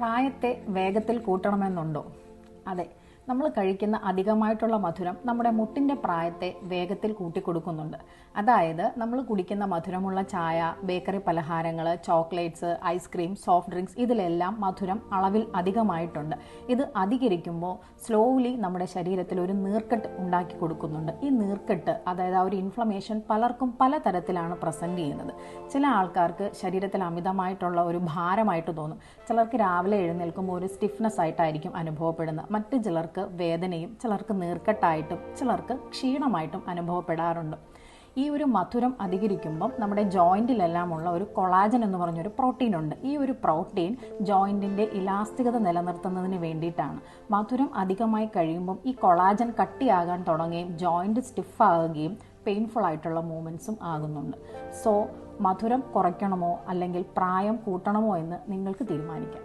പ്രായത്തെ വേഗത്തിൽ കൂട്ടണമെന്നുണ്ടോ? അതെ, നമ്മൾ കഴിക്കുന്ന അധികമായിട്ടുള്ള മധുരം നമ്മുടെ മുട്ടിൻ്റെ പ്രായത്തെ വേഗത്തിൽ കൂട്ടിക്കൊടുക്കുന്നുണ്ട്. അതായത് നമ്മൾ കുടിക്കുന്ന മധുരമുള്ള ചായ, ബേക്കറി പലഹാരങ്ങൾ, ചോക്ലേറ്റ്സ്, ഐസ്ക്രീം, സോഫ്റ്റ് ഡ്രിങ്ക്സ് ഇതിലെല്ലാം മധുരം അളവിൽ അധികമായിട്ടുണ്ട്. ഇത് അധികരിക്കുമ്പോൾ സ്ലോലി നമ്മുടെ ശരീരത്തിൽ ഒരു നീർക്കെട്ട് ഉണ്ടാക്കി കൊടുക്കുന്നുണ്ട്. ഈ നീർക്കെട്ട്, അതായത് ആ ഒരു ഇൻഫ്ലമേഷൻ പലർക്കും പലതരത്തിലാണ് പ്രസൻറ്റ് ചെയ്യുന്നത്. ചില ആൾക്കാർക്ക് ശരീരത്തിൽ അമിതമായിട്ടുള്ള ഒരു ഭാരമായിട്ട് തോന്നും. ചിലർക്ക് രാവിലെ എഴുന്നേൽക്കുമ്പോൾ ഒരു സ്റ്റിഫ്നെസ് ആയിട്ടായിരിക്കും അനുഭവപ്പെടുന്നത്. മറ്റ് ചിലർക്ക് വേദനയും, ചിലർക്ക് നീർക്കെട്ടായിട്ടും, ചിലർക്ക് ക്ഷീണമായിട്ടും അനുഭവപ്പെടാറുണ്ട്. ഈ ഒരു മധുരം അധികരിക്കുമ്പം നമ്മുടെ ജോയിൻറ്റിലെല്ലാം ഉള്ള ഒരു കൊളാജൻ എന്ന് പറഞ്ഞൊരു പ്രോട്ടീൻ ഉണ്ട്. ഈ ഒരു പ്രോട്ടീൻ ജോയിൻറ്റിൻ്റെ ഇലാസ്തികത നിലനിർത്തുന്നതിന് വേണ്ടിയിട്ടാണ്. മധുരം അധികമായി കഴിയുമ്പം ഈ കൊളാജൻ കട്ടിയാകാൻ തുടങ്ങുകയും ജോയിൻറ്റ് സ്റ്റിഫാകുകയും പെയിൻഫുൾ ആയിട്ടുള്ള മൂവ്മെൻറ്റ്സും ആകുന്നുണ്ട്. സോ മധുരം കുറയ്ക്കണമോ അല്ലെങ്കിൽ പ്രായം കൂട്ടണമോ എന്ന് നിങ്ങൾക്ക് തീരുമാനിക്കാം.